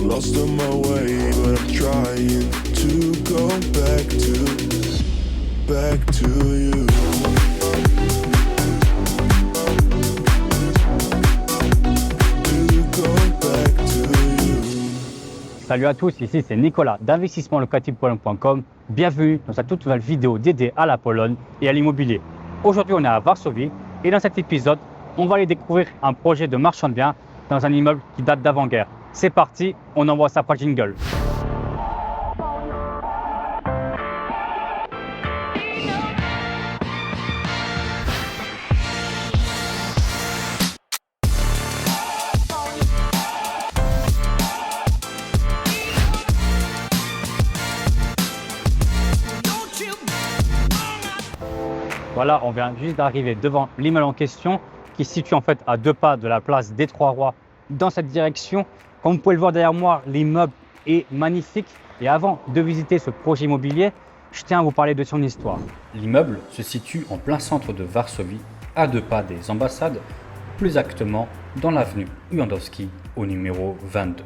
lost on my way, but I'm trying to go back to you. To go back to you. Salut à tous, ici c'est Nicolas d'investissementlocatifpologne.com. Bienvenue dans cette toute nouvelle vidéo dédiée à la Pologne et à l'immobilier. Aujourd'hui on est à Varsovie et dans cet épisode on va aller découvrir un projet de marchand de biens dans un immeuble qui date d'avant-guerre. C'est parti, on envoie ça par jingle. Voilà, on vient juste d'arriver devant l'immeuble en question qui se situe en fait à 2 pas de la place des Trois Rois dans cette direction. Comme vous pouvez le voir derrière moi, l'immeuble est magnifique. Et avant de visiter ce projet immobilier, je tiens à vous parler de son histoire. L'immeuble se situe en plein centre de Varsovie, à 2 pas des ambassades, plus exactement dans l'avenue Ulandowski au numéro 22.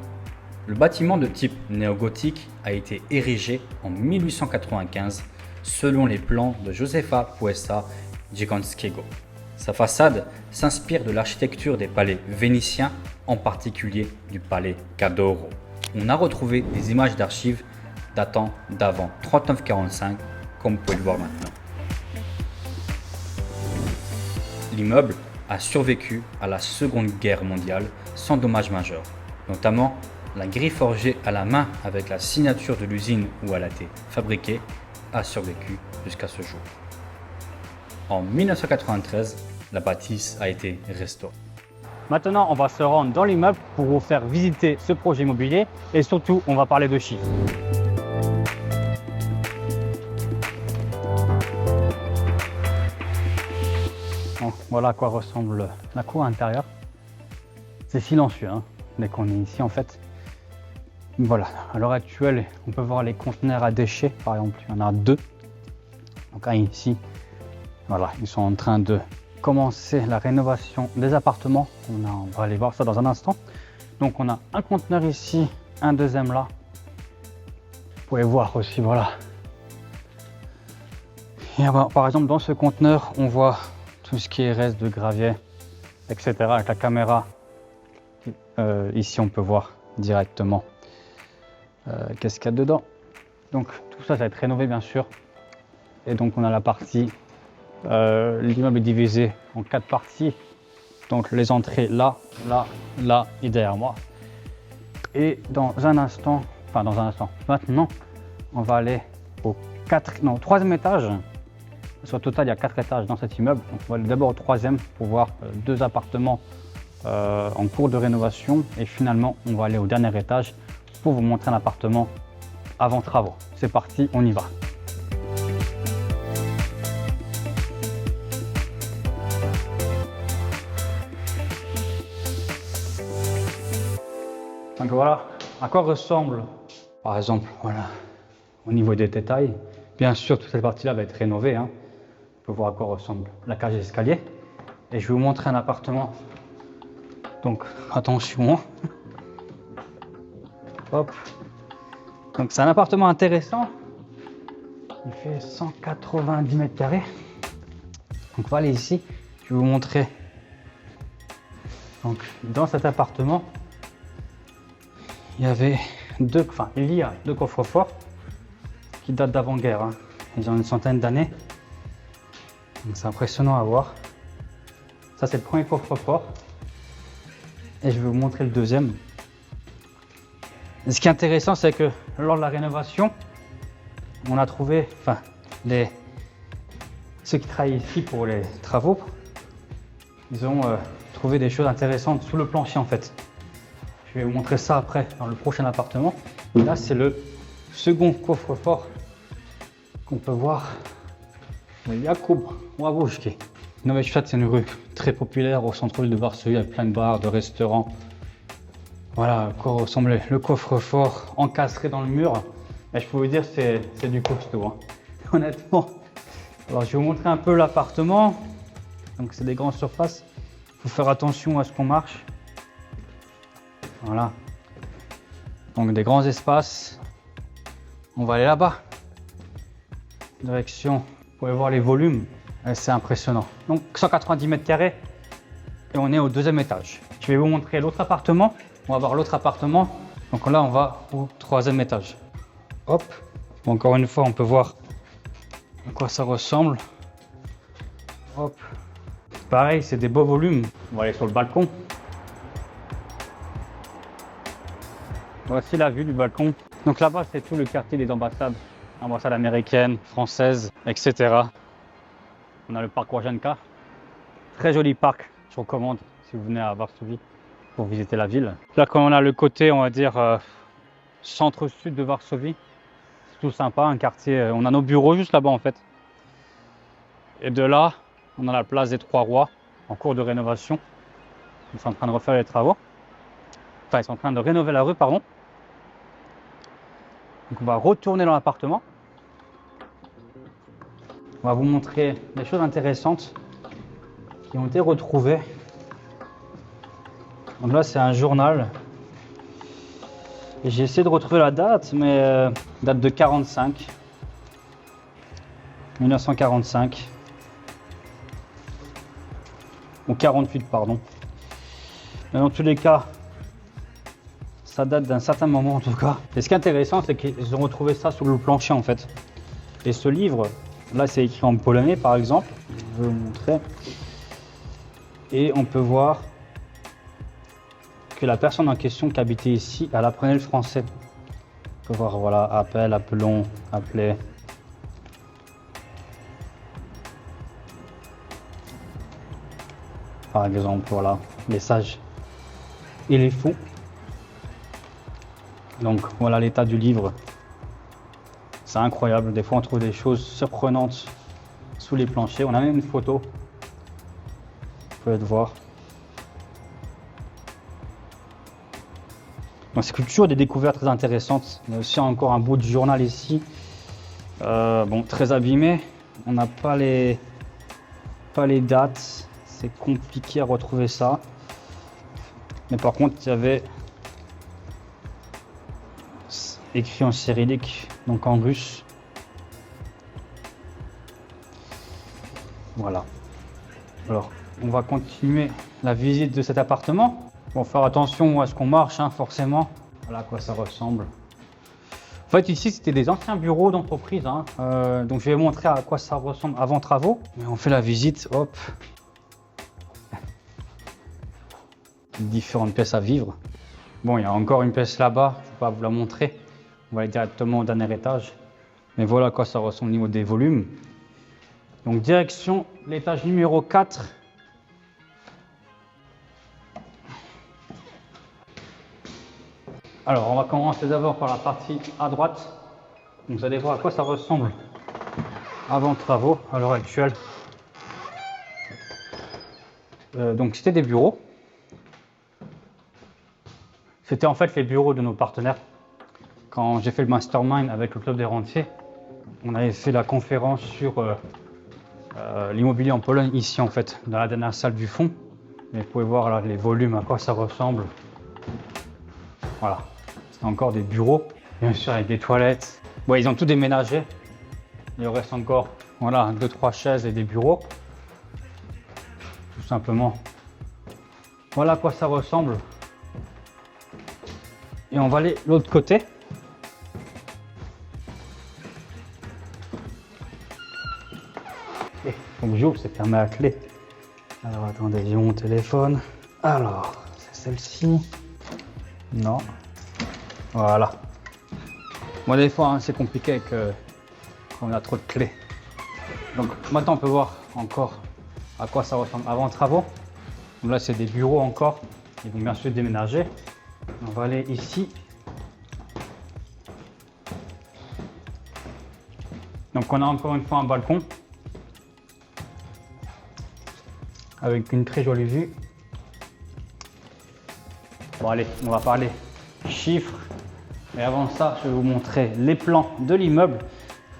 Le bâtiment de type néo-gothique a été érigé en 1895 selon les plans de Józefa Puesa Dziegońskiego. Sa façade s'inspire de l'architecture des palais vénitiens, en particulier du palais Cadoro. On a retrouvé des images d'archives datant d'avant 3945, comme vous pouvez le voir maintenant. L'immeuble a survécu à la Seconde Guerre mondiale sans dommages majeurs, notamment la grille forgée à la main avec la signature de l'usine où elle a été fabriquée a survécu jusqu'à ce jour. En 1993, la bâtisse a été restaurée. Maintenant, on va se rendre dans l'immeuble pour vous faire visiter ce projet immobilier et surtout, on va parler de chiffres. Donc, voilà à quoi ressemble la cour intérieure. C'est silencieux, hein, dès qu'on est ici en fait. Voilà, à l'heure actuelle, on peut voir les conteneurs à déchets, par exemple, il y en a 2. Donc un ici, voilà, ils sont en train de commencer la rénovation des appartements. On va aller voir ça dans un instant. Donc on a un conteneur ici, un deuxième là. Vous pouvez voir aussi, voilà. Et par exemple, dans ce conteneur, on voit tout ce qui est reste de gravier, etc. Avec la caméra, ici on peut voir directement. Qu'est-ce qu'il y a dedans. Donc tout ça va être rénové bien sûr. Et donc on a la partie, l'immeuble est divisé en 4 parties. Donc les entrées là, là, là et derrière moi. Et dans un instant, maintenant on va aller au 3e étage. Parce qu'au total il y a 4 étages dans cet immeuble. Donc on va aller d'abord au 3e pour voir 2 appartements en cours de rénovation. Et finalement on va aller au dernier étage pour vous montrer un appartement avant travaux. C'est parti, on y va. Donc voilà à quoi ressemble, par exemple, voilà, au niveau des détails. Bien sûr, toute cette partie-là va être rénovée. Hein. On peut voir à quoi ressemble la cage d'escalier. Et je vais vous montrer un appartement. Donc attention. Hop. Donc c'est un appartement intéressant. Il fait 190 mètres carrés. Donc on va aller ici. Je vais vous montrer. Donc dans cet appartement, il y a 2 coffres-forts qui datent d'avant-guerre. Hein. Ils ont une centaine d'années. Donc c'est impressionnant à voir. Ça c'est le premier coffre-fort. Et je vais vous montrer le deuxième. Et ce qui est intéressant, c'est que lors de la rénovation, on a trouvé, ceux qui travaillent ici pour les travaux, ils ont trouvé des choses intéressantes sous le plancher en fait. Je vais vous montrer ça après dans le prochain appartement. Et là, c'est le second coffre-fort qu'on peut voir. Jakub Łabouszki. Nowe Świat, c'est une rue très populaire au centre-ville de Varsovie, avec plein de bars, de restaurants. Voilà à quoi ressemblait le coffre-fort encastré dans le mur. Et je peux vous dire, c'est du costaud, hein. Honnêtement. Alors je vais vous montrer un peu l'appartement. Donc c'est des grandes surfaces. Il faut faire attention à ce qu'on marche. Voilà. Donc des grands espaces. On va aller là-bas. Direction, vous pouvez voir les volumes, c'est impressionnant. Donc 190 mètres carrés et on est au deuxième étage. Je vais vous montrer l'autre appartement. On va voir l'autre appartement. Donc là, on va au troisième étage. Hop. Encore une fois, on peut voir à quoi ça ressemble. Hop. Pareil, c'est des beaux volumes. On va aller sur le balcon. Voici la vue du balcon. Donc là-bas, c'est tout le quartier des ambassades. Ambassades américaines, françaises, etc. On a le parc Łazienka. Très joli parc, je recommande si vous venez à Varsovie pour visiter la ville. Là, quand on a le côté, on va dire, centre-sud de Varsovie, c'est tout sympa, un quartier. On a nos bureaux juste là-bas en fait. Et de là, on a la place des Trois Rois en cours de rénovation. Ils sont en train de refaire les travaux. Enfin, ils sont en train de rénover la rue, pardon. Donc on va retourner dans l'appartement. On va vous montrer des choses intéressantes qui ont été retrouvées. Donc là, c'est un journal. Et j'ai essayé de retrouver la date, mais date de 45. 1945. Ou 48, pardon. Mais dans tous les cas, ça date d'un certain moment en tout cas. Et ce qui est intéressant, c'est qu'ils ont retrouvé ça sur le plancher en fait. Et ce livre, là c'est écrit en polonais par exemple. Je vais vous montrer. Et on peut voir que la personne en question qui habitait ici, elle apprenait le français. On peut voir, voilà, appel, appelons, appeler. Par exemple, voilà, les sages et les fous. Donc voilà l'état du livre. C'est incroyable, des fois on trouve des choses surprenantes sous les planchers. On a même une photo. Vous pouvez le voir. Donc c'est toujours des découvertes très intéressantes. Il y a aussi encore un bout de journal ici. Bon, très abîmé. On n'a pas les dates. C'est compliqué à retrouver ça. Mais par contre, il y avait écrit en cyrillique, donc en russe. Voilà. Alors, on va continuer la visite de cet appartement. Bon, faire attention à ce qu'on marche, hein, forcément. Voilà à quoi ça ressemble. En fait, ici, c'était des anciens bureaux d'entreprise. Hein. Donc, je vais vous montrer à quoi ça ressemble avant travaux. Mais on fait la visite, hop. Différentes pièces à vivre. Bon, il y a encore une pièce là-bas, je ne vais pas vous la montrer. On va aller directement au dernier étage. Mais voilà à quoi ça ressemble au niveau des volumes. Donc direction l'étage numéro 4. Alors on va commencer d'abord par la partie à droite. Donc, vous allez voir à quoi ça ressemble avant travaux à l'heure actuelle. Donc c'était des bureaux. C'était en fait les bureaux de nos partenaires. Quand j'ai fait le mastermind avec le club des rentiers, on avait fait la conférence sur l'immobilier en Pologne, ici en fait, dans la dernière salle du fond. Mais vous pouvez voir là, les volumes, à quoi ça ressemble. Voilà, c'est encore des bureaux, bien sûr avec des toilettes. Bon, ils ont tout déménagé. Il reste encore, voilà, 2-3 chaises et des bureaux. Tout simplement. Voilà à quoi ça ressemble. Et on va aller de l'autre côté. Donc j'ouvre, c'est fermé à clé. Alors attendez, j'ai mon téléphone. Alors, c'est celle-ci. Non. Voilà. Moi des fois, hein, c'est compliqué avec, quand on a trop de clés. Donc maintenant, on peut voir encore à quoi ça ressemble avant travaux. Donc là, c'est des bureaux encore. Ils vont bien sûr déménager. On va aller ici. Donc on a encore une fois un balcon avec une très jolie vue. Bon allez, on va parler chiffres. Mais avant ça, je vais vous montrer les plans de l'immeuble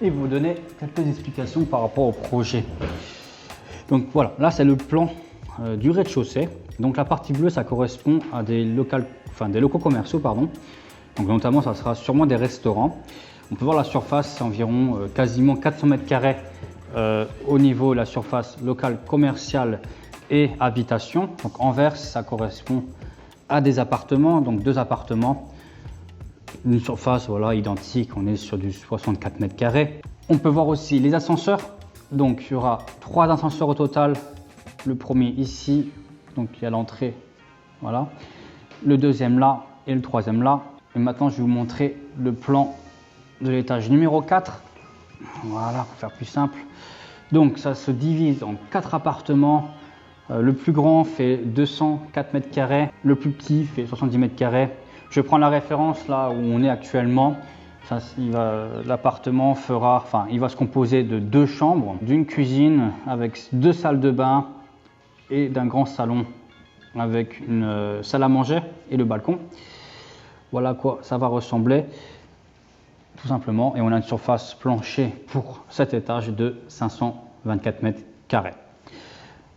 et vous donner quelques explications par rapport au projet. Donc voilà, là c'est le plan du rez-de-chaussée. Donc la partie bleue, ça correspond à des locaux commerciaux, pardon. Donc notamment, ça sera sûrement des restaurants. On peut voir la surface, c'est environ quasiment 400 mètres carrés au niveau de la surface locale, commerciale et habitation. Donc Anvers, ça correspond à des appartements, donc 2 appartements. Une surface voilà, identique, on est sur du 64 mètres carrés. On peut voir aussi les ascenseurs. Donc il y aura 3 ascenseurs au total. Le premier ici, donc il y a l'entrée, voilà. Le deuxième là et le troisième là. Et maintenant je vais vous montrer le plan de l'étage numéro 4. Voilà, pour faire plus simple. Donc ça se divise en 4 appartements. Le plus grand fait 204 mètres carrés, le plus petit fait 70 mètres carrés. Je prends la référence là où on est actuellement. L'appartement il va se composer de 2 chambres, d'une cuisine avec 2 salles de bain et d'un grand salon avec une salle à manger et le balcon. Voilà à quoi ça va ressembler tout simplement. Et on a une surface plancher pour cet étage de 524 mètres carrés.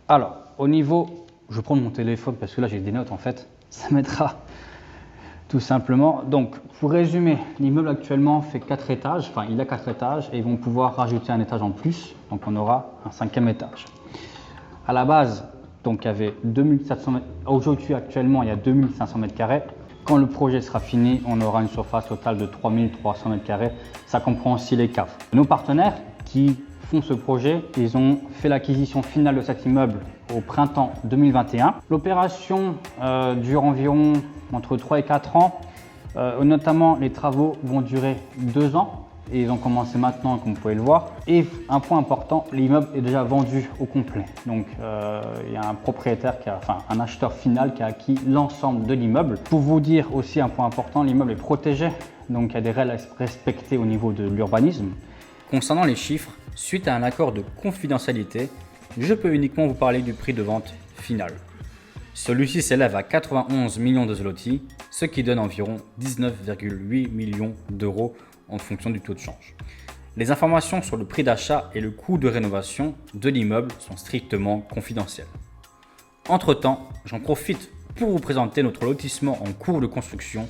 Alors au niveau, je vais prendre mon téléphone parce que là j'ai des notes en fait, ça m'aidera. Tout simplement. Donc, pour résumer, l'immeuble actuellement fait 4 étages, enfin il a 4 étages et ils vont pouvoir rajouter un étage en plus, donc on aura un 5e étage. À la base, donc il y avait 2700 mètres, aujourd'hui actuellement il y a 2500 mètres carrés. Quand le projet sera fini, on aura une surface totale de 3300 mètres carrés. Ça comprend aussi les caves. Nos partenaires qui font ce projet, ils ont fait l'acquisition finale de cet immeuble au printemps 2021. L'opération dure environ entre 3 et 4 ans. Notamment, les travaux vont durer 2 ans et ils ont commencé maintenant, comme vous pouvez le voir. Et un point important, l'immeuble est déjà vendu au complet. Donc, il y a un propriétaire, un acheteur final qui a acquis l'ensemble de l'immeuble. Pour vous dire aussi un point important, l'immeuble est protégé. Donc, il y a des règles à respecter au niveau de l'urbanisme. Concernant les chiffres, suite à un accord de confidentialité, je peux uniquement vous parler du prix de vente final. Celui-ci s'élève à 91 millions de zloty, ce qui donne environ 19,8 millions d'euros en fonction du taux de change. Les informations sur le prix d'achat et le coût de rénovation de l'immeuble sont strictement confidentielles. Entre-temps, j'en profite pour vous présenter notre lotissement en cours de construction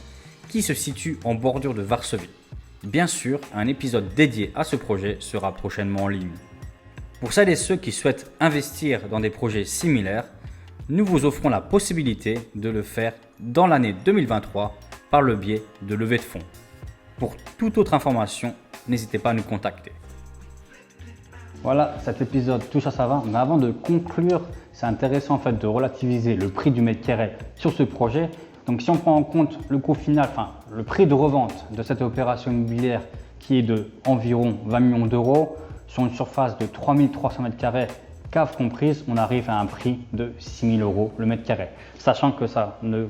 qui se situe en bordure de Varsovie. Bien sûr, un épisode dédié à ce projet sera prochainement en ligne. Pour celles et ceux qui souhaitent investir dans des projets similaires, nous vous offrons la possibilité de le faire dans l'année 2023 par le biais de levée de fonds. Pour toute autre information, n'hésitez pas à nous contacter. Voilà, cet épisode touche à sa fin, mais avant de conclure, c'est intéressant en fait de relativiser le prix du mètre carré sur ce projet. Donc si on prend en compte le coût final, le prix de revente de cette opération immobilière qui est de environ 20 millions d'euros sur une surface de 3300 mètres carrés, cave comprise, on arrive à un prix de 6 000 euros le mètre carré. Sachant que ça ne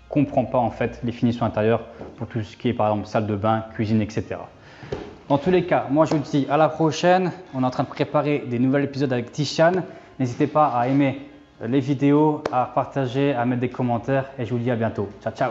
comprend pas en fait les finitions intérieures pour tout ce qui est par exemple salle de bain, cuisine, etc. Dans tous les cas, moi je vous dis à la prochaine. On est en train de préparer des nouveaux épisodes avec Tichane. N'hésitez pas à aimer les vidéos, à partager, à mettre des commentaires et je vous dis à bientôt. Ciao, ciao!